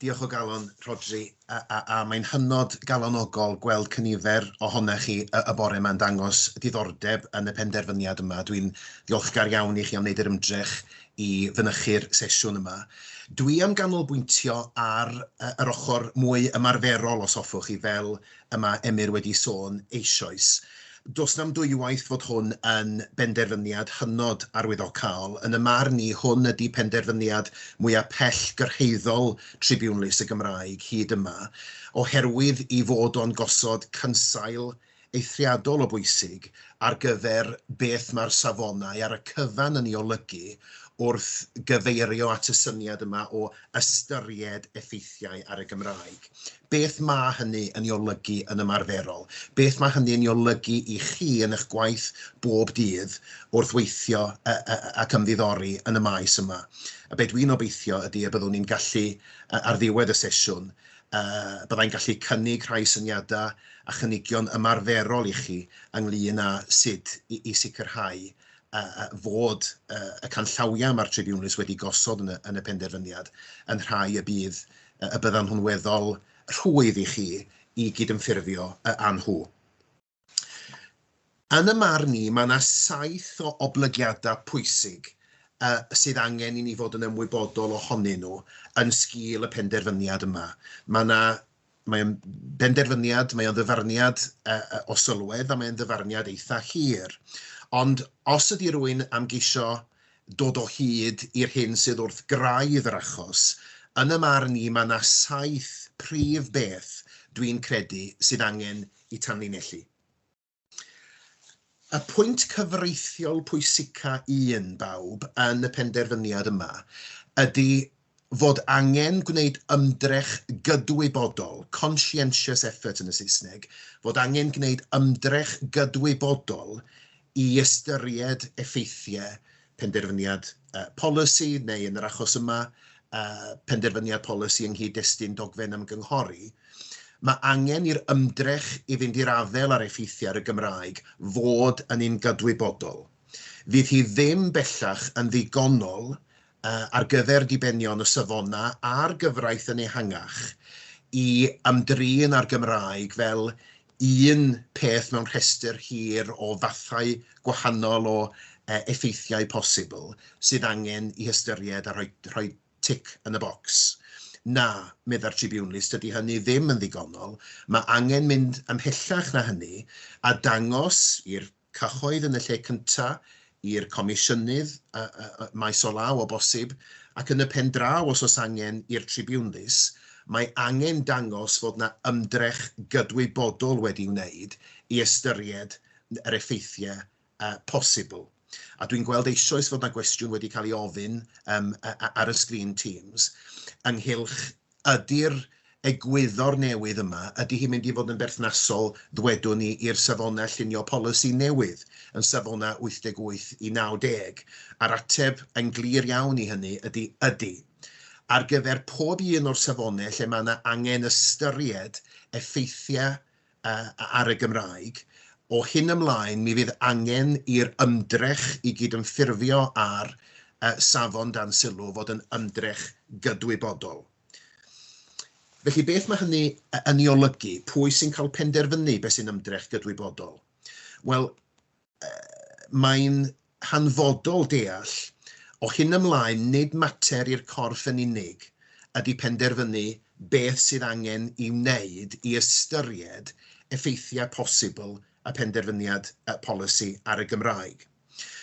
Diolch o galon, Rodri, a mae'n hynod galonogol gweld cynifer ohonych chi y bore yma'n dangos diddordeb yn y penderfyniad yma. Dwi'n ddiolchgar iawn i chi am wneud yr ymdrech i fynychu'r sesiwn yma. Dwi am ganolbwyntio ar yr ochr mwy ymarferol os hoffwch chi fel yma Emyr wedi sôn eisoes. Does na'm dwywaith fod hwn yn benderfyniad hynod arwyddocaol. Yn y marn ni, hwn ydy penderfyniad mwyaf pellgyrhaeddol Tribiwnlys y Gymraeg hyd yma, oherwydd i fod o'n gosod cynsail eithriadol o bwysig ar gyfer beth mae'r safonau ar y cyfan yn ei olygu wrth gyfeirio at y syniad yma o ystyried effeithiau ar y Gymraeg. Beth mae hynny yn ei olygu yn ymarferol? Beth mae hynny yn ei olygu i chi yn eich gwaith bob dydd wrth weithio ac ymddiddori yn y maes yma? A beth dwi'n obeithio ydy y byddwn ni'n gallu, ar ddiwedd y sesiwn, byddai'n gallu cynnig rhai syniadau a chynigion ymarferol i chi ynglŷn â sut i sicrhau fod y canllawiau mae'r Tribiwnlys wedi gosod yn y penderfyniad yn rhai y bydda'n hwnweddol rhwydd i chi i gydymffurfio â nhw. Yn y marn ni, mae yna 7 o oblygiadau pwysig sydd angen i ni fod yn ymwybodol ohonyn nhw yn sgil y penderfyniad yma. Mae'n benderfyniad, mae'n ddyfarniad o sylwedd a mae'n ddyfarniad eitha hir. Ond os ydy rhywun am geisio dod o hyd i'r hyn sydd wrth graidd yr achos, yn y marn ni mae yna 7 prif beth dwi'n credu sydd angen i tanlinellu. Y pwynt cyfreithiol pwysica un bawb yn y penderfyniad yma ydy fod angen gwneud ymdrech gydwybodol, conscientious effort yn y Saesneg, fod angen gwneud ymdrech gydwybodol i ystyried effeithiau penderfyniad polisi neu yn yr achos yma penderfyniad polisi yng nghyd-destun Dogfennau Ymgynghori, mae angen i'r ymdrech i fynd i'r afel ar effeithiau ar y Gymraeg fod yn un gydwybodol. Fydd hi ddim bellach yn ddigonol ar gyfer dibenion y safonau a'r gyfraith yn ehangach i ymdrin ar Gymraeg fel un peth mewn rhestr hir o fathau gwahanol o effeithiau posibl sydd angen i hystyried a rhoi tic yn y bocs. Na, medda'r Tribiwnlys, dydy hynny ddim yn ddigonol. Mae angen mynd ymhellach na hynny a dangos i'r cyhoedd yn y lle cyntaf, i'r comisiynydd maes o law o bosib, ac yn y pen draw os oes angen i'r Tribiwnlys, mae angen dangos fod yna ymdrech gydwybodol wedi wneud i ystyried yr effeithiau posibl. A dwi'n gweld eisoes fod yna gwestiwn wedi cael ei ofyn ar y sgrin Teams ynghylch ydy'r egwyddor newydd yma, ydy hi'n mynd i fod yn berthnasol, ddwedwn ni, i'r safonau llunio polisi newydd yn safonau 88 i 90. A'r ateb yn glir iawn i hynny ydy. Ar gyfer pob un o'r safonau lle mae yna angen ystyried effeithiau ar y Gymraeg, o hyn ymlaen mi fydd angen i'r ymdrech i gydymffurfio ar safon dan sylw fod yn ymdrech gydwybodol. Felly beth mae hynny yn ei olygu? Pwy sy'n cael penderfynu beth sy'n ymdrech gydwybodol? Wel, mae'n hanfodol deall o hyn ymlaen nid mater i'r corff yn unig ydy penderfynu beth sydd angen i wneud i ystyried effeithiau posibl y penderfyniad polisi ar y Gymraeg.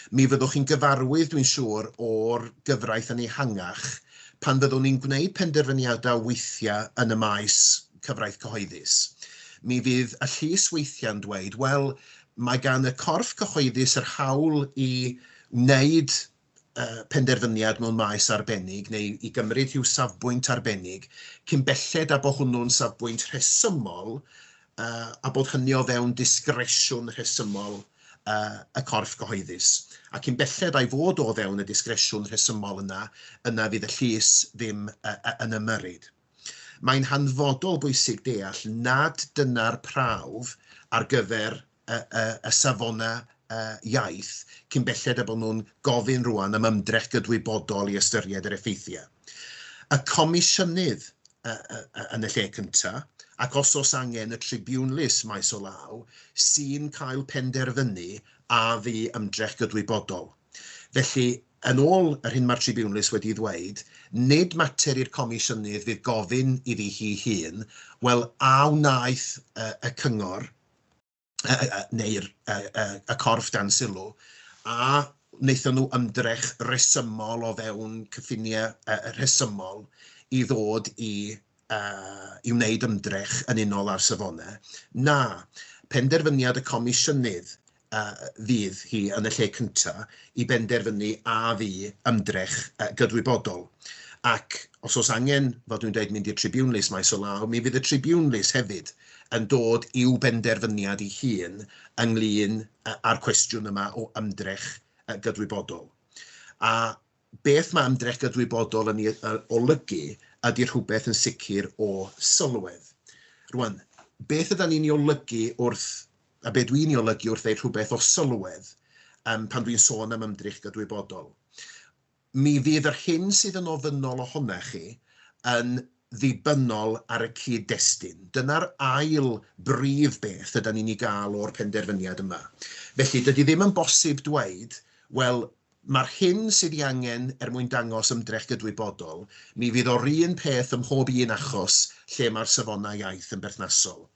Mi fyddwch chi'n gyfarwydd, dwi'n siŵr, o'r gyfraith yn ehangach pan fyddwn ni'n gwneud penderfyniadau weithiau yn y maes cyfraith cyhoeddus. Mi fydd y llys weithiau'n dweud, wel, mae gan y corff cyhoeddus yr hawl i wneud penderfyniad mewn maes arbennig neu i gymryd rhyw safbwynt arbennig cyn belled a bod hwnnw'n safbwynt rhesymol a bod hynny o fewn disgresiwn rhesymol y corff cyhoeddus. Ac yn belled ai fod o fewn y disgresiwn rhesymol yna fydd y llys ddim yn ymyrryd. Mae'n hanfodol bwysig deall nad dyna'r prawf ar gyfer y safonau iaith cyn belled a bod nhw'n gofyn rwan am ymdrech gydwybodol i ystyried yr effeithiau. Y comisiynydd yn y lle cyntaf, ac os oes angen y tribiwnlys maes o law sy'n cael penderfynu a ddi ymdrech gydwybodol. Felly, yn ôl yr hyn mae'r tribiwnlys wedi ddweud, nid mater i'r comisiynydd fydd gofyn iddi hi hun, wel a wnaeth y cyngor, neu'r corff dan sylw, a wnaethon nhw ymdrech resymol o fewn cyffiniau resymol i ddod i wneud ymdrech yn unol ar safonau. Na, penderfyniad y comisiynydd fydd hi yn y lle cyntaf i benderfynu a fi ymdrech gydwybodol. Ac os oes angen, fel dwi'n dweud, mynd i'r tribiwnlys maes o law, mi fydd y tribiwnlys hefyd yn dod i'w benderfyniad ei hun ynglyn â'r cwestiwn yma o ymdrech gydwybodol. A beth mae ymdrech gydwybodol yn ei olygu ydy rhywbeth yn sicr o sylwedd. Rwan, beth ydyn ni'n ei olygu wrth, a beth dwi'n ei olygu wrth ddeud rhywbeth o sylwedd pan dwi'n sôn am ymdrech gydwybodol. Mi fydd yr hyn sydd yn ofynnol ohonych chi yn ddibynnol ar y cyd-destun. Dyna'r ail brif beth ydyn ni'n ei gael o'r penderfyniad yma. Felly, dydy ddim yn bosib dweud, wel, mae'r hyn sydd ei angen mwyn dangos ymdrech gydwybodol, mi fydd o'r un peth ym mhob un achos lle mae'r safonau iaith yn berthnasol.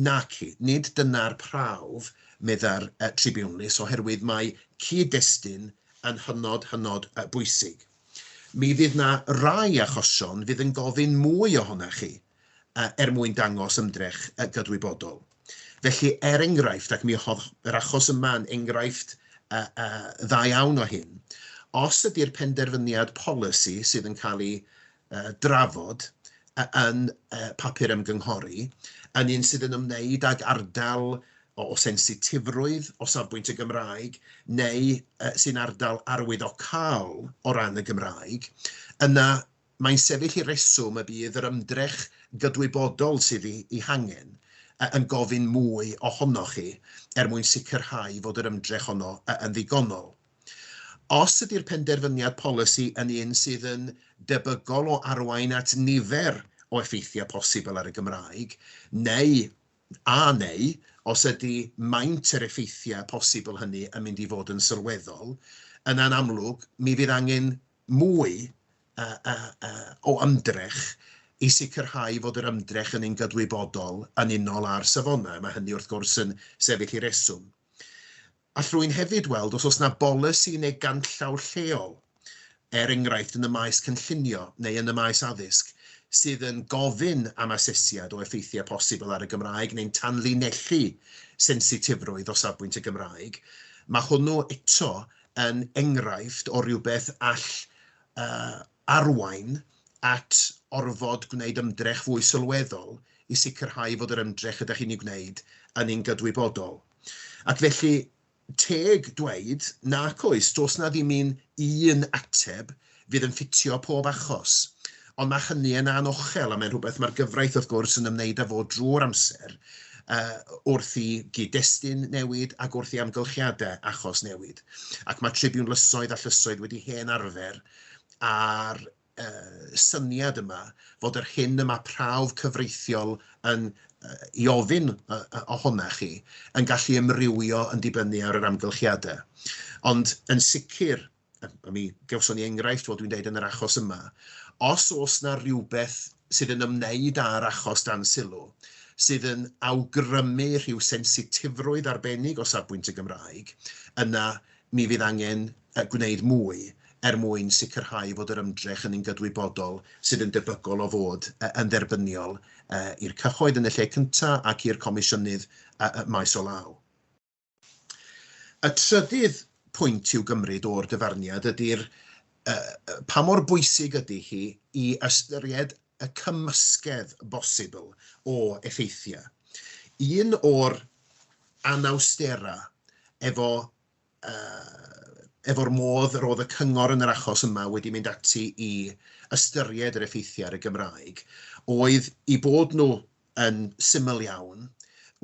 Naci, nid dyna'r prawf medda'r tribiwnlys oherwydd mae cyd-destun yn hynod bwysig. Mi fydd na rai achosion fydd yn gofyn mwy ohonych chi mwyn dangos ymdrech gydwybodol. Felly, enghraifft, ac mi oedd yr achos yma'n enghraifft dda iawn o hyn, os ydy'r penderfyniad polisi sydd yn cael ei drafod yn papur ymgynghori, yn un sydd yn ymwneud ag ardal o sensitifrwydd o safbwynt y Gymraeg, neu sy'n ardal arwyddocaol o ran y Gymraeg, yna mae'n sefyll i reswm y bydd yr ymdrech gydwybodol sydd ei hangen yn gofyn mwy ohonoch chi mwyn sicrhau fod yr ymdrech honno yn ddigonol. Os ydy'r penderfyniad polisi yn un sydd yn debygol o arwain at nifer o effeithiau posibl ar y Gymraeg, neu, os ydy maint yr effeithiau posibl hynny yn mynd i fod yn sylweddol, yna'n amlwg, mi fydd angen mwy o ymdrech i sicrhau fod yr ymdrech yn un gydwybodol yn unol ar safonau. Mae hynny wrth gwrs yn sefyll i reswm. A rwy'n hefyd weld os oes na bolisi neu ganllaw lleol, enghraifft yn y maes cynllunio neu yn y maes addysg, sydd yn gofyn am asesiad o effeithiau posibl ar y Gymraeg neu'n tanlinellu sensitifrwydd o safbwynt y Gymraeg, mae hwnnw eto yn enghraifft o rywbeth all arwain at orfod gwneud ymdrech fwy sylweddol i sicrhau fod yr ymdrech ydych chi'n ei gwneud yn un gydwybodol. Ac felly, teg dweud, nac oes, does na ddim un ateb fydd yn ffitio pob achos. Ond mae hynny yn anochel, a mae'n rhywbeth mae'r gyfraith wrth gwrs yn ymwneud â fod drwy'r amser wrth i gyd-destun newid ac wrth i amgylchiadau achos newid. Ac mae tribiwnlysoedd a llysoedd wedi hen arfer ar syniad yma fod yr hyn yma prawf cyfreithiol yn i ofyn ohonych chi yn gallu ymrywio yn dibynnu ar yr amgylchiadau. Ond yn sicr, mi gewson ni enghraifft fod dwi'n deud yn yr achos yma, os oes na rhywbeth sydd yn ymwneud â'r achos dan sylw, sydd yn awgrymu rhyw sensitifrwydd arbennig o safbwynt y Gymraeg, yna mi fydd angen gwneud mwy mwyn sicrhau fod yr ymdrech yn un gydwybodol sydd yn debygol o fod yn dderbyniol i'r cyhoedd yn y lle cyntaf ac i'r comisiynydd maes o law. Y trydydd pwynt i'w gymryd o'r dyfarniad ydy'r pa mor bwysig ydy hi i ystyried y cymysgedd bosibl o effeithiau. Un o'r anawstera efo'r modd roedd y cyngor yn yr achos yma wedi mynd ati i ystyried yr effeithiau ar y Gymraeg, oedd i bod nhw yn syml iawn,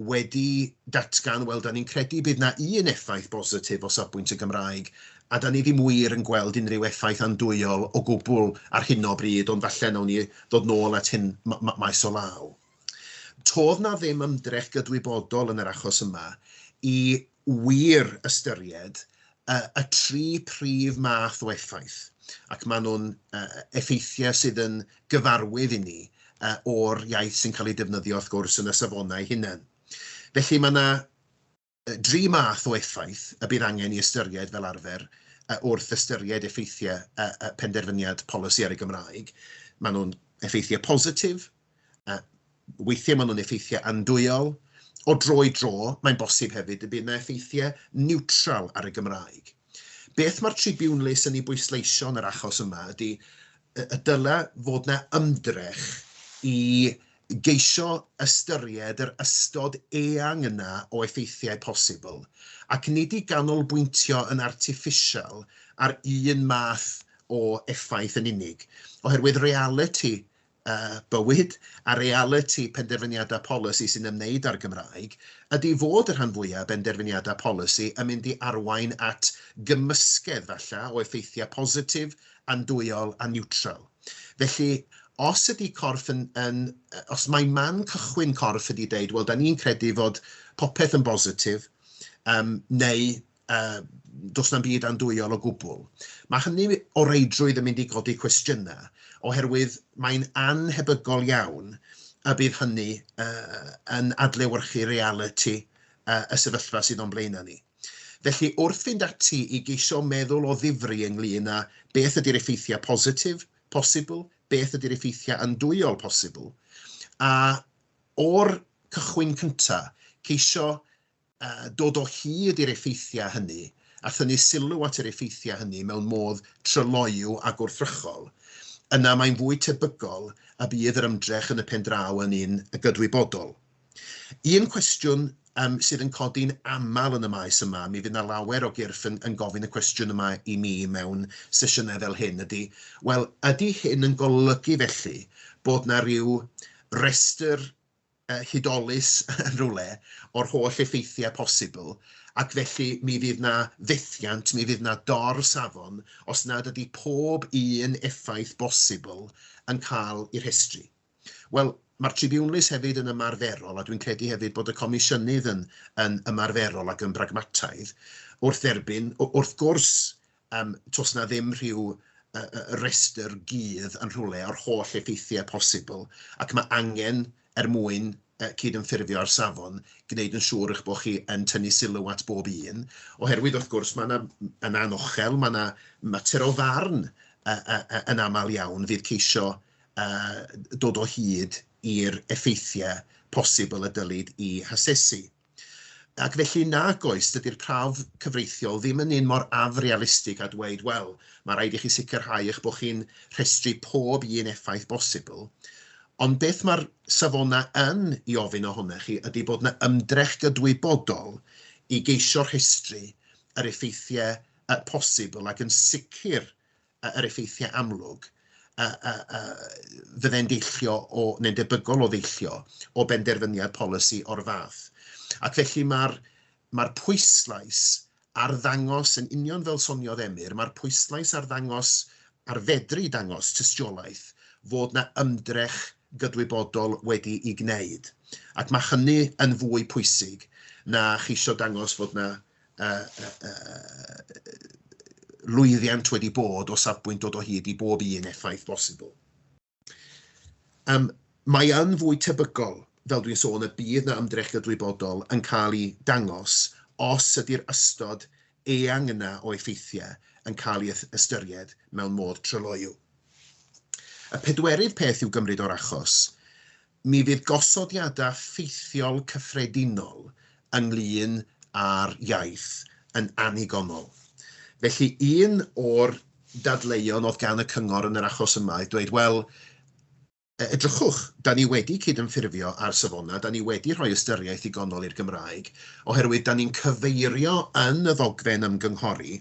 wedi datgan, wel, da ni'n credu bydd na un effaith bositif o safbwynt y Gymraeg a da ni ddim wir yn gweld unrhyw effaith andwyol o gwbl ar hyn o bryd, ond falle nawn ni ddod nôl at hyn maes o law. Todd na ddim ymdrech gydwybodol yn yr achos yma i wir ystyried y tri prif math o effaith, ac maen nhw'n effeithiau sydd yn gyfarwydd i ni o'r iaith sy'n cael ei defnyddio wrth gwrs yn y safonau hunain. Felly mae yna dri math o effaith y bydd angen i ystyried fel arfer wrth ystyried effeithiau penderfyniad polisi ar y Gymraeg. Maen nhw'n effeithiau positif, weithiau maen nhw'n effeithiau andwyol, o dro i dro, mae'n bosib hefyd y bydd yna effeithiau niwtral ar y Gymraeg. Beth mae'r Tribunlys yn ei bwysleisio yn yr achos yma ydy y dylai fod yna ymdrech i geisio ystyried yr ystod eang yna o effeithiau posibl, ac nid i ganolbwyntio yn artiffisial ar un math o effaith yn unig, oherwydd reality bywyd a reality penderfyniadau polisi sy'n ymwneud â'r Gymraeg ydy fod y rhan fwyaf penderfyniadau polisi yn mynd i arwain at gymysgedd falle o effeithiau positif, andwyol a niwtral. Felly, os ydy corff os mae man cychwyn corff ydy dweud, wel, da ni'n credu fod popeth yn bositif, neu does na'm byd andwyol o gwbl. Mae hynny o reidrwydd yn mynd i godi cwestiynau, oherwydd mae'n anhebygol iawn y bydd hynny yn adlewyrchu reality y sefyllfa sydd o'n blaenau ni. Felly, wrth fynd ati i geisio meddwl o ddifri ynglyn â beth ydy'r effeithiau positif, posibl, beth ydy'r effeithiau andwyol posibl, a o'r cychwyn cyntaf, ceisio dod o hyd i'r effeithiau hynny, a thynnu sylw at yr effeithiau hynny mewn modd tryloyw a gwrthrychol, yna mae'n fwy tebygol a bydd yr ymdrech yn y pen draw yn un gydwybodol. Un cwestiwn sydd yn codi'n aml yn y maes yma, mi fydd yna lawer o gyrff yn gofyn y cwestiwn yma i mi mewn sesiynau fel hyn ydy, wel, ydy hyn yn golygu felly bod yna rhyw restr hudolus yn rhywle o'r holl effeithiau posibl, ac felly mi fydd yna fethiant, mi fydd yna dor safon os nad ydy pob un effaith bosibl yn cael i'r rhestru. Wel, mae'r Tribunlys hefyd yn ymarferol, a dwi'n credu hefyd bod y Comisiynydd yn ymarferol ac yn bragmataidd, wrth dderbyn, wrth gwrs, tos na ddim rhyw restr gydd yn rhywle o'r holl effeithiau posibl, ac mae angen mwyn cydymffurfio ar safon, gwneud yn siŵr eich bod chi yn tynnu sylw at bob un, oherwydd wrth gwrs mae yna anochel, mae yna mater o farn yn aml iawn fydd ceisio dod o hyd i'r effeithiau posibl y dylid i hasesu. Ac felly nag oes, dydy'r prawf cyfreithiol ddim yn un mor afrealistig a dweud, wel, mae rhaid i chi sicrhau eich bod chi'n rhestru pob un effaith bosibl, ond beth mae'r safona yn i ofyn ohonych chi ydy bod yna ymdrech gydwybodol i geisio rhestru yr effeithiau posibl ac yn sicr yr effeithiau amlwg fydde'n deillio neu'n debygol o deillio o benderfyniad polisi o'r fath. Ac felly mae'r pwyslais ar ddangos, yn union fel soniodd Emyr, mae'r pwyslais ar fedru dangos tystiolaeth fod yna ymdrech gydwybodol wedi ei gwneud. Ac mae hynny yn fwy pwysig na cheisio dangos fod yna lwyddiant wedi bod o safbwynt dod o hyd i bob un effaith bosibl. Mae yn fwy tebygol, fel dwi'n sôn, y bydd yna ymdrech gydwybodol yn cael ei dangos os ydy'r ystod eang yna o effeithiau yn cael ei ystyried mewn modd tryloyw. Y pedwerydd peth i'w gymryd o'r achos, mi fydd gosodiadau ffeithiol cyffredinol ynglyn â'r iaith yn annigonol. Felly, un o'r dadleuon oedd gan y cyngor yn yr achos yma, dweud, wel, edrychwch, da ni wedi cydymffurfio ar safona, da ni wedi rhoi ystyriaeth ddigonol i'r Gymraeg, oherwydd da ni'n cyfeirio yn y ddogfen ymgynghori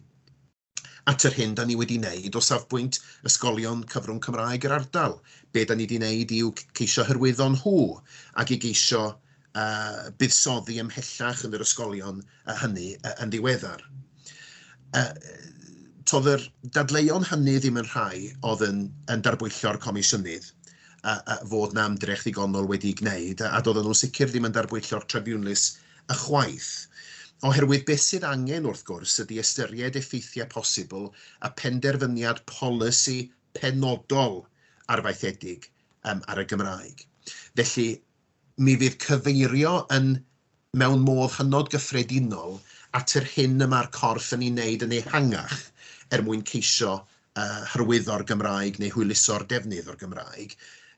at yr hyn da ni wedi wneud o safbwynt ysgolion cyfrwng Cymraeg yr ardal. Be da ni wedi wneud i'w ceisio hyrwyddo nhw ac i geisio buddsoddi ymhellach yn yr ysgolion hynny yn ddiweddar. toedd yr dadleuon hynny ddim yn rhai oedd yn darbwyllo'r comisiynydd fod na ymdrech ddigonol wedi'i gwneud, a doedden nhw'n sicr ddim yn darbwyllo'r tribwnlys ychwaith. Oherwydd beth sydd angen wrth gwrs ydy ystyried effeithiau posibl a penderfyniad polisi penodol arfaethedig ar y Gymraeg. Felly, mi fydd cyfeirio mewn modd hynod gyffredinol at yr hyn y mae'r corff yn ei wneud yn ehangach mwyn ceisio hyrwyddo'r Gymraeg neu hwyluso'r defnydd o'r Gymraeg,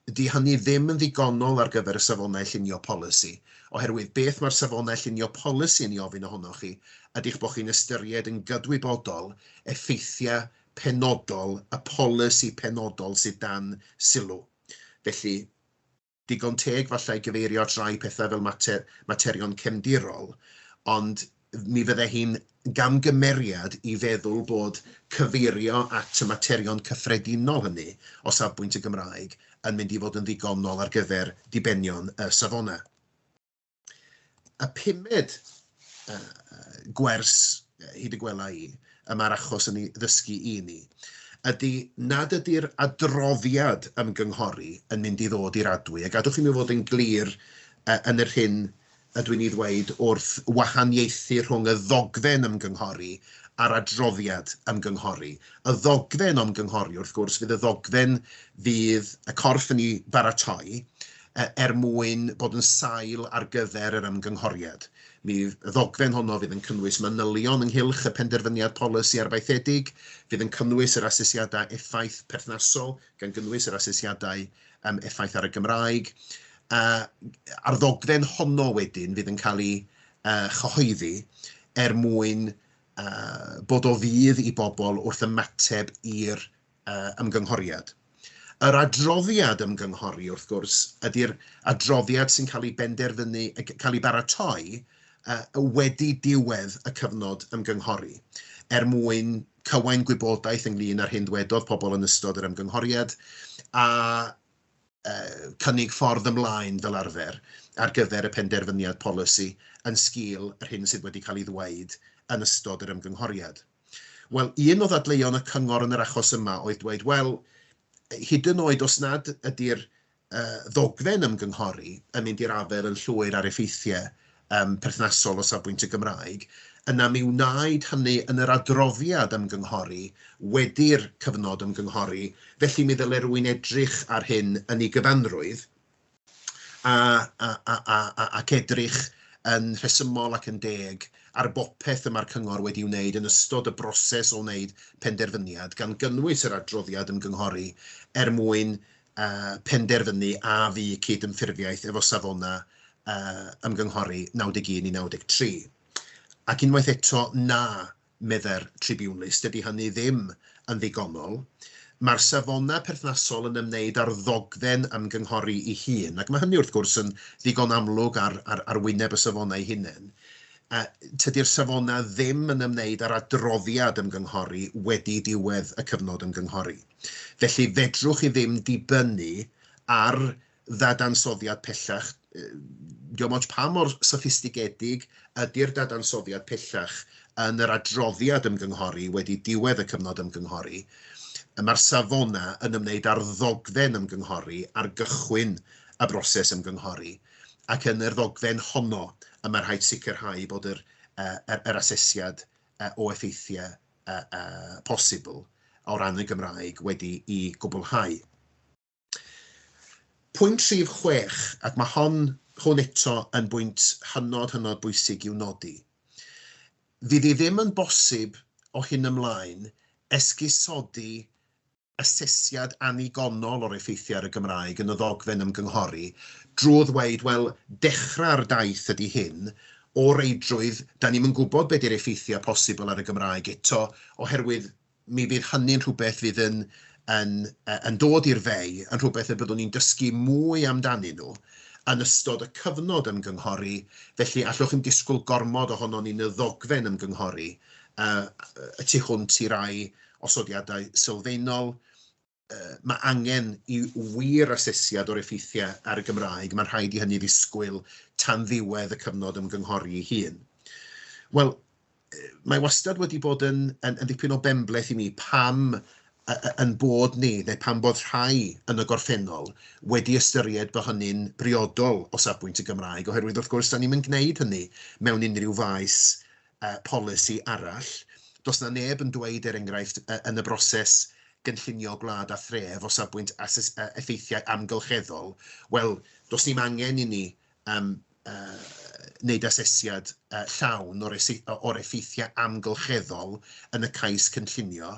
ydy hynny ddim yn ddigonol ar gyfer y safonau llunio polisi, oherwydd beth mae'r safonau llunio polisi yn ei ofyn ohonoch chi, ydych bod chi'n ystyried yn gydwybodol effeithiau penodol, y polisi penodol sydd dan sylw. Felly, digon teg fallai gyfeirio at rai pethau fel materion cefndirol, ond mi fydde hi'n gamgymeriad i feddwl bod cyfeirio at y materion cyffredinol hynny o safbwynt y Gymraeg yn mynd i fod yn ddigonol ar gyfer dibenion y safona. Y pumed gwers hyd y gwela i, mae'r achos yn ei ddysgu i ni, ydy nad ydy'r adroddiad ymgynghori yn mynd i ddod i'r adwy. A gadwch i mi fod yn glir yn yr hyn ydw i'n ei ddweud wrth wahaniaethu rhwng y ddogfen ymgynghori a'r adroddiad ymgynghori. Y ddogfen ymgynghori, wrth gwrs, fydd y ddogfen fydd y corff yn ei baratoi mwyn bod yn sail ar gyfer yr ymgynghoriad. Y ddogfen honno fydd yn cynnwys manylion ynghylch y penderfyniad polisi arfaethedig, fydd yn cynnwys yr asesiadau effaith perthnasol, gan gynnwys yr asesiadau effaith ar y Gymraeg. A'r ddogfen honno wedyn fydd yn cael ei chyhoeddi mwyn bod o fydd i bobl wrth ymateb i'r ymgynghoriad. Yr adroddiad ymgynghori, wrth gwrs, ydy'r adroddiad sy'n cael ei benderfynu, cael ei baratoi wedi diwedd y cyfnod ymgynghori, mwyn cywain gwybodaeth ynglyn â'r hyn dwedodd pobl yn ystod yr ymgynghoriad, a cynnig ffordd ymlaen fel arfer ar gyfer y penderfyniad polisi yn sgil yr hyn sydd wedi cael ei ddweud yn ystod yr ymgynghoriad. Wel, un o ddadleuon y cyngor yn yr achos yma oedd dweud, wel, hyd yn oed os nad ydy'r ddogfen ymgynghori yn mynd i'r afer yn llwyr ar effeithiau perthnasol o safbwynt y Gymraeg, yna mi wnaed hynny yn yr adroddiad ymgynghori wedi'r cyfnod ymgynghori, felly mi ddylai rywun edrych ar hyn yn ei gyfanrwydd ac edrych yn rhesymol ac yn deg ar bopeth y mae'r cyngor wedi wneud yn ystod y broses o wneud penderfyniad gan gynnwys yr adroddiad ymgynghori mwyn penderfynu a fu cydymffurfiaeth efo safona ymgynghori 91 i 93. Ac unwaith eto na medde'r tribiwnlys, dydy hynny ddim yn ddigonol. Mae'r safona perthnasol yn ymwneud â'r ddogfen ymgynghori ei hun, ac mae hynny wrth gwrs yn ddigon amlwg ar wyneb y safona ei hunain. Tydy'r safona ddim yn ymwneud â'r adroddiad ymgynghori wedi diwedd y cyfnod ymgynghori. Felly fedrwch chi ddim dibynnu ar ddadansoddiad pellach. Diolch ots pa mor soffistigedig ydy'r dadansoddiad pellach yn yr adroddiad ymgynghori wedi diwedd y cyfnod ymgynghori. Mae'r safona yn ymwneud â'r ddogfen ymgynghori ar gychwyn y broses ymgynghori. Ac yn yr ddogfen honno, mae rhaid sicrhau bod yr asesiad o effeithiau posibl o ran y Gymraeg wedi i gwblhau. Pwynt rhif 6, ac mae hwn eto yn bwynt hynod bwysig i'w nodi. Fydd i ddim yn bosib o hyn ymlaen esgusodi asesiad anigonol o'r effeithiau ar y Gymraeg yn y ddogfen ymgynghori drwy ddweud, wel, dechrau'r daith ydy hyn, o reidrwydd, da ni'n gwybod beth yw'r effeithiau posibl ar y Gymraeg eto, oherwydd mi fydd hynny'n rhywbeth fydd yn dod i'r fei, yn rhywbeth y byddwn ni'n dysgu mwy amdanyn nhw yn ystod y cyfnod ymgynghori, felly allwch chi'n disgwyl gormod ohono ni'n y ddogfen ymgynghori, y tu hwnt i rai osodiadau sylfaenol. Mae angen i wir asesiad o'r effeithiau ar y Gymraeg, mae'n rhaid i hynny ddisgwyl tan ddiwedd y cyfnod ymgynghori ei hun. Wel, mae wastad wedi bod yn dipyn o benbleth i mi pam yn bod ni, neu pan bod rhai yn y gorffennol wedi ystyried bod hynny'n briodol o safbwynt y Gymraeg, oherwydd wrth gwrs da ni'n gwneud hynny mewn unrhyw faes polisi arall. Does na neb yn dweud enghraifft yn y broses gynllunio gwlad a thref o safbwynt effeithiau amgylcheddol. Wel, does dim angen i ni wneud asesiad llawn o'r effeithiau amgylcheddol yn y cais cynllunio.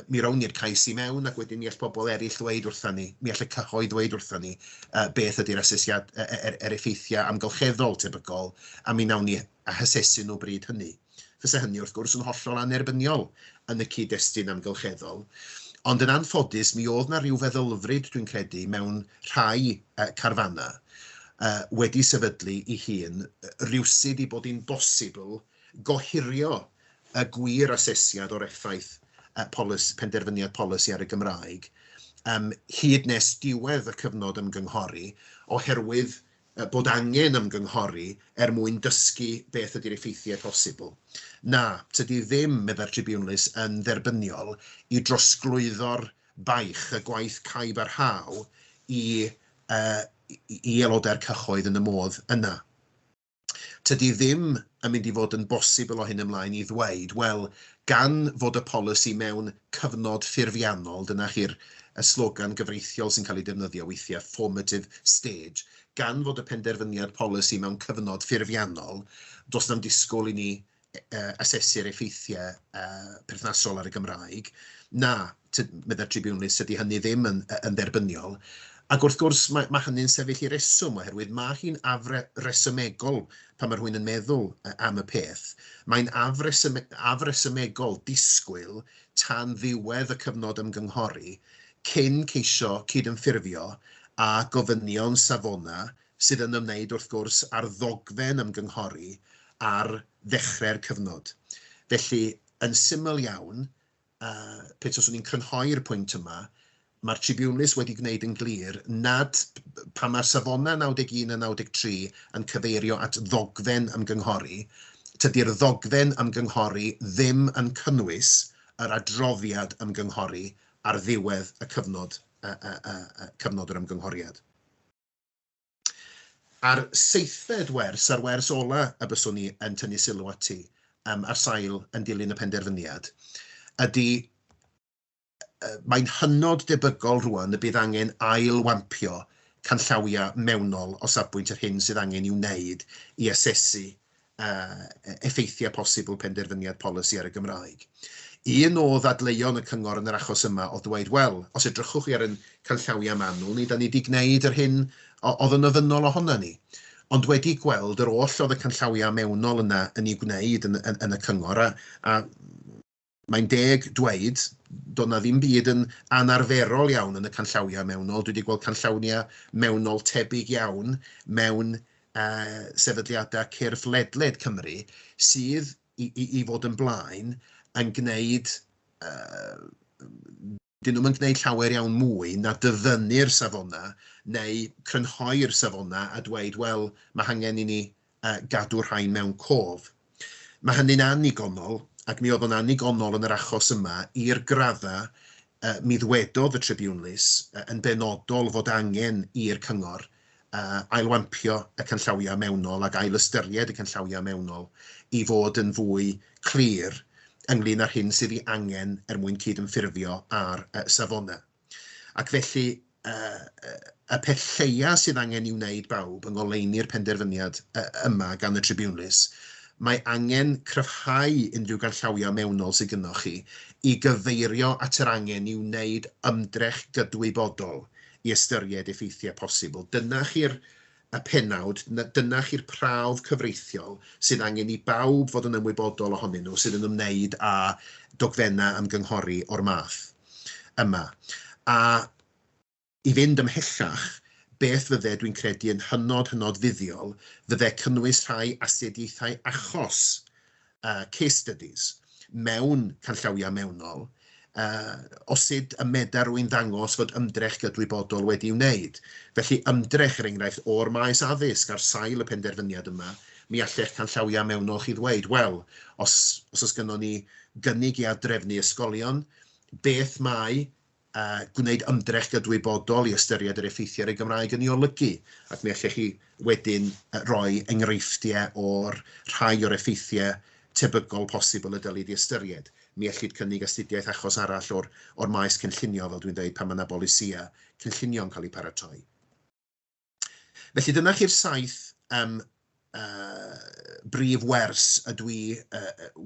Mi rawn ni'r cais i mewn ac wedyn ni all pobl eraill ddweud wrthyn ni, mi all y cyhoedd ddweud wrthyn ni beth ydy'r asesiad, yr effeithiau amgylcheddol tebygol, a mi nawn ni hasesu nhw bryd hynny. Fysa hynny wrth gwrs yn hollol anerbyniol yn y cyd-destun amgylcheddol. Ond yn anffodus, mi oedd na ryw feddylfryd, dwi'n credu, mewn rhai carfanna wedi sefydlu i hun rywsyd i bod hi'n bosibl gohirio y gwir asesiad o'r effaith penderfyniad polisi ar y Gymraeg, hyd nes diwedd y cyfnod ymgynghori, oherwydd bod angen ymgynghori mwyn dysgu beth ydy'r effeithiau posibl. Na, tydi ddim, medda'r Tribunalus, yn dderbyniol i drosglwyddo'r baich y gwaith caib ar haw i aelodau'r cyhoedd yn y modd yna. Tydi ddim yn mynd i fod yn bosibl o hyn ymlaen i ddweud, wel, gan fod y polisi mewn cyfnod ffurfiannol, dyna chi'r slogan gyfreithiol sy'n cael ei defnyddio weithiau, formative stage, gan fod y penderfyniad polisi mewn cyfnod ffurfiannol, does na'm disgwyl i ni asesu'r effeithiau perthnasol ar y Gymraeg. Na, medda'r Tribunalus, ydy hynny ddim yn dderbyniol. Ac wrth gwrs, mae hynny'n sefyll i reswm, oherwydd mae hi'n afresymegol pan mae rhywun yn meddwl am y peth. Mae'n afresymegol disgwyl tan ddiwedd y cyfnod ymgynghori cyn ceisio cydymffurfio a gofynion safona sydd yn ymwneud wrth gwrs ar ddogfen ymgynghori ar ddechrau'r cyfnod. Felly, yn syml iawn, peth os o'n i'n crynhoi'r pwynt yma, mae'r Tribunalus wedi gwneud yn glir nad pan mae'r safona 91 a 93 yn cyfeirio at ddogfen ymgynghori, tydi'r ddogfen ymgynghori ddim yn cynnwys yr adroddiad ymgynghori ar ddiwedd y cyfnod yr ymgynghoriad. A'r seithfed wers, a'r wers ola y byswn ni yn tynnu sylw ati ar sail yn dilyn y penderfyniad, ydy mae'n hynod debygol rwan y bydd angen ailwampio canllawiau mewnol o safbwynt yr hyn sydd angen i'w wneud i asesu effeithiau posibl penderfyniad polisi ar y Gymraeg. Un o ddadleuon y cyngor yn yr achos yma o ddweud, wel, os edrychwch chi ar y canllawiau manwl, ni da ni wedi gwneud yr hyn oedd yn ofynnol ohono ni. Ond wedi gweld yr oll oedd y canllawiau mewnol yna yn ei gwneud yn y cyngor, a mae'n deg dweud, doedd na ddim byd yn anarferol iawn yn y canllawiau mewnol. Dwi wedi gweld canllawiau mewnol tebyg iawn mewn sefydliadau cyrff ledled Cymru sydd i fod yn blaen yn gwneud, dyn nhw'n gwneud llawer iawn mwy na dyfynnu'r safona neu crynhoi'r safona a dweud, wel, mae angen i ni gadw rhain mewn cof. Mae hynny'n anigonol, ac mi oedd yn anigonol yn yr achos yma i'r gradda mi ddwedodd y Tribunalus yn benodol fod angen i'r cyngor ailwampio y canllawiau mewnol ac ailystyried y canllawiau mewnol i fod yn fwy clir ynglyn â'r hyn sydd ei angen mwyn cydymffurfio ar safona. Ac felly, y peth lleia sydd angen i'w wneud bawb yng ngoleuni'r penderfyniad yma gan y Tribunalus, mae angen cryfhau unrhyw ganllawiau mewnol sydd gynnwch chi i gyfeirio at yr angen i'w wneud ymdrech gydwybodol i ystyried effeithiau posibl. Dyna chi'r pennawd, dyna chi'r prawf cyfreithiol sydd angen i bawb fod yn ymwybodol ohonyn nhw sydd yn ymwneud â dogfennau ymgynghori o'r math yma. A i fynd ymhellach, beth fydde dwi'n credu yn hynod fuddiol, fydde cynnwys rhai astudiaethau achos case studies mewn canllawiau mewnol, osid y medar rwy'n ddangos fod ymdrech gydwybodol wedi wneud. Felly ymdrech, er enghraifft, o'r maes addysg ar sail y penderfyniad yma, mi allech canllawia mewnol chi ddweud, wel, os oes gynnon ni gynnig i adrefnu ysgolion, beth mae gwneud ymdrech gydwybodol i ystyried yr effeithiau ar y Gymraeg yn ei olygu. Ac mi allech chi wedyn roi enghreifftiau o'r rhai o'r effeithiau tebygol posibl y dylid i ystyried. Mi allid cynnig astudiaeth achos arall o'r maes cynllunio, fel dwi'n dweud, pan mae yna bolisia cynllunio'n cael ei paratoi. Felly dyna chi'r saith brif wers ydw i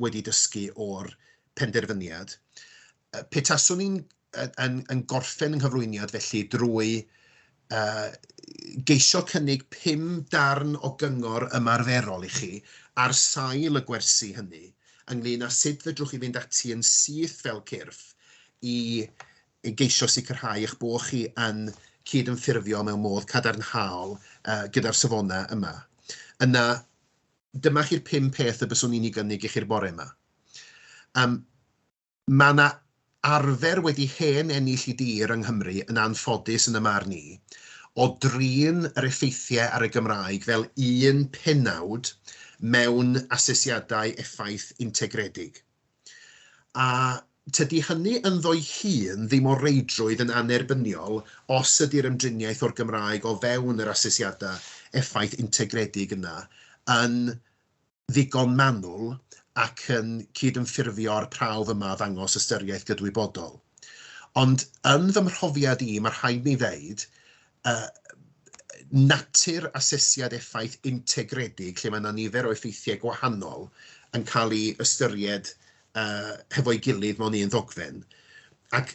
wedi dysgu o'r penderfyniad. Petaswn ni'n yn gorffen yng nghyflwyniad felly drwy geisio cynnig 5 darn o gyngor ymarferol i chi ar sail y gwersi hynny, ynglyn â sut fedrwch chi fynd ati yn syth fel cyrff i geisio sicrhau eich bod chi yn cydymffurfio mewn modd cadarnhaol gyda'r safonau yma. Yna, dyma chi'r 5 peth y byswn i'n ei gynnig i chi'r bore yma. Mae yna arfer wedi hen ennill i dir yng Nghymru yn anffodus yn y marn i, o drin yr effeithiau ar y Gymraeg fel un pennawd mewn asesiadau effaith integredig. A tydi hynny yn ddwy hun ddim o reidrwydd yn anerbyniol os ydy'r ymdriniaeth o'r Gymraeg o fewn yr asesiadau effaith integredig yna yn ddigon manwl ac yn cydymffurfio ar prawf yma ddangos ystyriaeth gydwybodol. Ond yn fy mhrofiad i, mae rhaid mi ddeud, natur asesiad effaith integredig, lle mae yna nifer o effeithiau gwahanol yn cael ei ystyried hefo'i gilydd mewn un ddogfen. Ac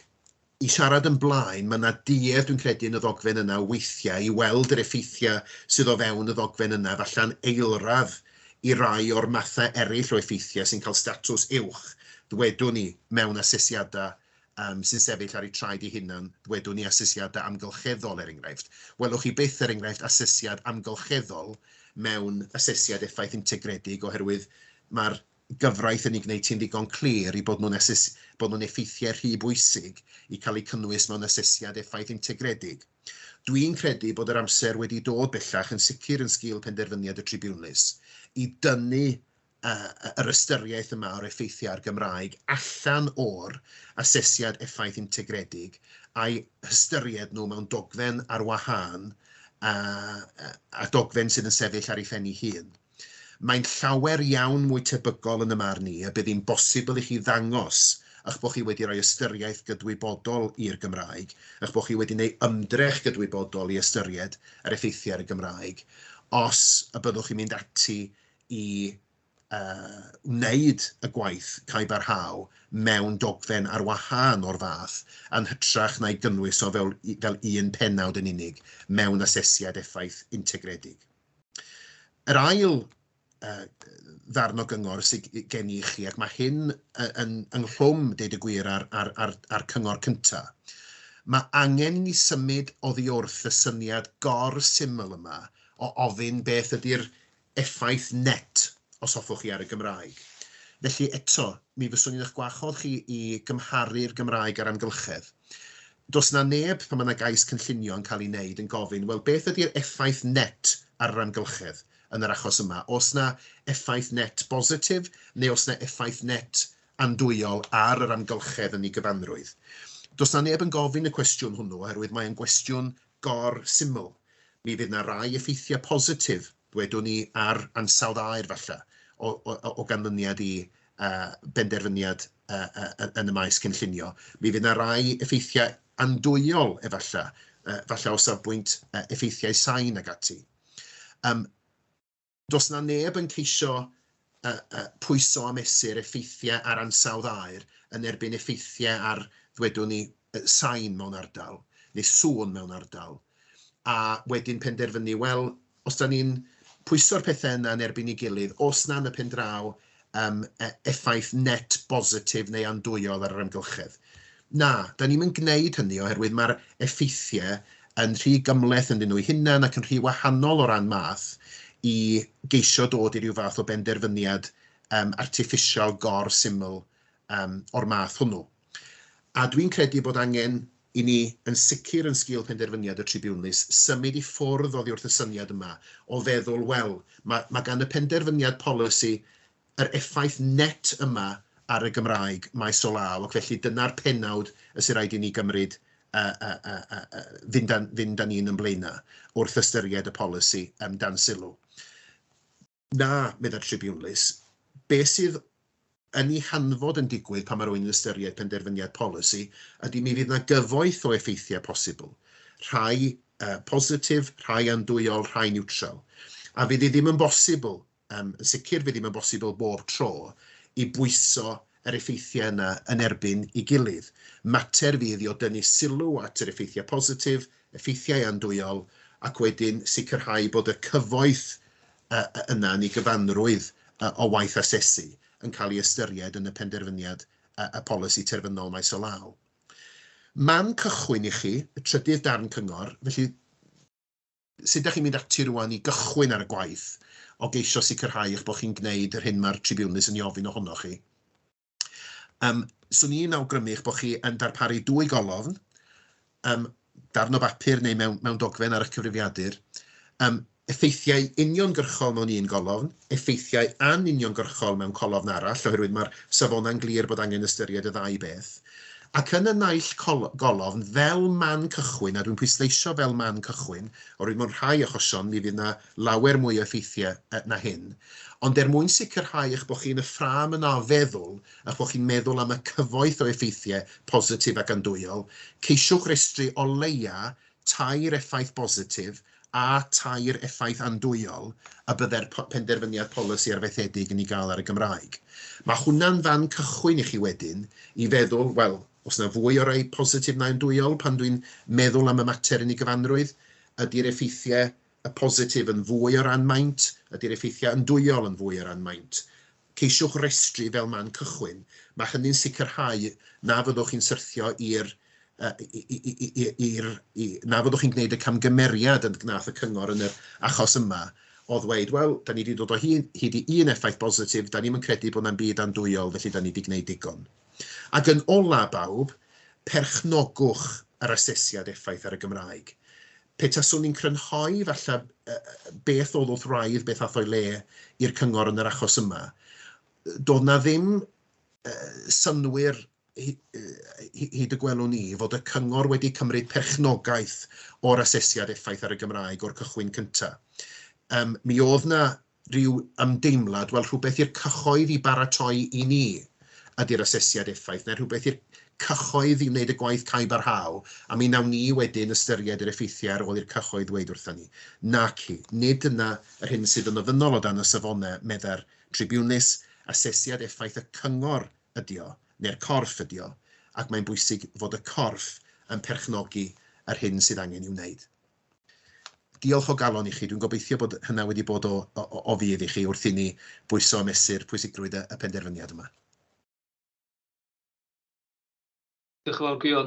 i siarad yn blaen, mae yna duedd dwi'n credu yn y ddogfen yna weithiau i weld yr effeithiau sydd o fewn y ddogfen yna, falle'n eilradd i rai o'r mathau eraill o effeithiau sy'n cael statws uwch, ddwedwn ni mewn asesiadau sy'n sefyll ar eu traed eu hunan, ddwedwn ni asesiadau amgylcheddol enghraifft. Welwch chi byth enghraifft asesiad amgylcheddol mewn asesiad effaith integredig oherwydd mae'r gyfraith yn ei gwneud ti'n ddigon clir i bod nhw'n effeithiau rhy bwysig i cael eu cynnwys mewn asesiad effaith integredig. Dwi'n credu bod yr amser wedi dod bellach yn sicr yn sgil penderfyniad y Tribwnus i dynnu yr ystyriaeth yma o'r effeithiau ar Gymraeg allan o'r asesiad effaith integredig a'i hystyried nhw mewn dogfen ar wahân a dogfen sydd yn sefyll ar ei phen ei hun. Mae'n llawer iawn mwy tebygol yn y marn i a bydd hi'n bosibl i chi ddangos eich bod chi wedi rhoi ystyriaeth gydwybodol i'r Gymraeg, eich bod chi wedi gwneud ymdrech gydwybodol i ystyried yr effeithiau ar y Gymraeg, os y byddwch chi'n mynd ati i wneud y gwaith cael barhaw mewn dogfen ar wahân o'r fath yn hytrach na'i gynnwys o fel un pennawd yn unig mewn asesiad effaith integredig. Yr ail ddarn o gyngor sydd gen i chi, ac mae hyn yn ynghlwm, deud y gwir, ar cyngor cyntaf. Mae angen ni symud oddi wrth y syniad gor-syml yma o ofyn beth ydy'r effaith net os hoffwch chi ar y Gymraeg. Felly eto, mi fyswn i'n eich gwachodd chi i gymharu'r Gymraeg ar amgylchedd. Does na neb pan mae yna gais cynllunio yn cael ei wneud yn gofyn, wel beth ydy'r effaith net ar yr amgylchedd yn yr achos yma? Os na effaith net positif neu os na effaith net andwyol ar yr amgylchedd yn ei gyfanrwydd? Does na neb yn gofyn y cwestiwn hwnnw oherwydd mae'n gwestiwn gor-syml. Mi fydd na rai effeithiau positif, dwedwn ni ar ansawdd aer falle, o ganlyniad i benderfyniad yn y maes cynllunio. Mi fydd na rai effeithiau andwyol efallai, falle o safbwynt effeithiau sain ag ati. Does na neb yn ceisio pwyso a mesur effeithiau ar ansawdd aer yn erbyn effeithiau ar, ddwedwn ni, sain mewn ardal, neu sŵn mewn ardal. A wedyn penderfynu, wel, os da ni'n pwyso'r pethau yna yn erbyn ei gilydd, os na yn y pen draw effaith net positif neu andwyol ar yr amgylchedd. Na, da ni'n gwneud hynny oherwydd mae'r effeithiau yn rhy gymleth yn nhw hunan ac yn rhy wahanol o ran math i geisio dod i ryw fath o benderfyniad artiffisial gor-syml o'r math hwnnw. A dwi'n credu bod angen i ni yn sicr yn sgil penderfyniad y Tribiwnlys symud i ffwrdd oddi wrth y syniad yma o feddwl, wel, mae gan y penderfyniad polisi yr effaith net yma ar y Gymraeg maes o law, ac felly dyna'r pennawd y sy'n rhaid i ni gymryd fynd â ni'n ymlaenau wrth ystyried y polisi dan sylw. Na, medda'r Tribiwnlys, beth sydd yn ei hanfod yn digwydd pan mae rhywun yn ystyried penderfyniad polisi ydy mi fydd yna gyfoeth o effeithiau posibl. Rhai positif, rhai andwyol, rhai niwtral. A fydd ddim yn bosibl, yn sicr fydd ddim yn bosibl bob tro, i bwyso yr effeithiau yna yn erbyn i gilydd. Mater fydd i o dynnu sylw at yr effeithiau positif, effeithiau andwyol, ac wedyn sicrhau bod y cyfoeth yna yn ei gyfanrwydd o waith asesu yn cael ei ystyried yn y penderfyniad y polisi terfynol maes o law. Man cychwyn i chi, y trydydd darn cyngor, felly sut ydych chi'n mynd ati rwan i gychwyn ar y gwaith o geisio sicrhau eich bod chi'n gwneud yr hyn mae'r Tribiwnlys yn ei ofyn ohonoch chi. Swn i'n awgrymu eich bod chi yn darparu 2 golofn, darn o bapur neu mewn dogfen ar eich cyfrifiadur, effeithiau uniongyrchol mewn un golofn, effeithiau anuniongyrchol mewn colofn arall, oherwydd mae'r safonau'n glir bod angen ystyried y ddau beth. Ac yn y naill golofn, fel man cychwyn, a dwi'n pwysleisio fel man cychwyn, oherwydd mewn rhai achosion mi fydd yna lawer mwy o effeithiau na hyn, ond mwyn sicrhau eich bod chi'n y ffram yna feddwl, eich bod chi'n meddwl am y cyfoeth o effeithiau positif ac andwyol, ceisiwch restru o leia 2 effaith positif a 2 effaith andwyol a bydde'r penderfyniad polisi arfaethedig yn ei gael ar y Gymraeg. Mae hwnna'n fan cychwyn i chi wedyn i feddwl, wel, os yna fwy o rai positif na andwyol pan dwi'n meddwl am y mater yn ei gyfanrwydd, ydy'r effeithiau y positif yn fwy o ran maint, ydy'r effeithiau andwyol yn fwy o ran maint. Ceisiwch restru fel man cychwyn. Mae hynny'n sicrhau na fyddwch chi'n syrthio na fyddwch chi'n gwneud y camgymeriad yn gnath y cyngor yn yr achos yma, o ddweud, wel, da ni wedi dod o hyd i 1 effaith positif, da ni'n credu bod na'n byd andwyol, felly da ni wedi gwneud digon. Ac yn ola bawb, perchnogwch yr asesiad effaith ar y Gymraeg. Petaswn ni'n crynhoi falle beth oedd wrth raidd, beth ath o'i le i'r cyngor yn yr achos yma. Doedd na ddim synwyr hyd y gwelwn ni fod y cyngor wedi cymryd perchnogaeth o'r asesiad effaith ar y Gymraeg o'r cychwyn cyntaf. Mi oedd na ryw ymdeimlad, wel, rhywbeth i'r cychoedd i baratoi i ni ydy'r asesiad effaith, neu rhywbeth i'r cychoedd i wneud y gwaith caib ar haw, a mi nawn ni wedyn ystyried yr effeithiau ar ôl i'r cychoedd dweud wrthyn ni. Nac hi, nid yna yr hyn sydd yn ofynnol o dan y safonau medda'r Tribiwnlys, asesiad effaith y cyngor ydi o, neu'r corff ydi o, ac mae'n bwysig fod y corff yn perchnogi yr hyn sydd angen i'w wneud. Diolch o galon i chi, dwi'n gobeithio bod hynna wedi bod o fydd i chi wrth i ni bwyso a mesur pwysigrwydd y penderfyniad yma. Diolch yn fawr, Gwion.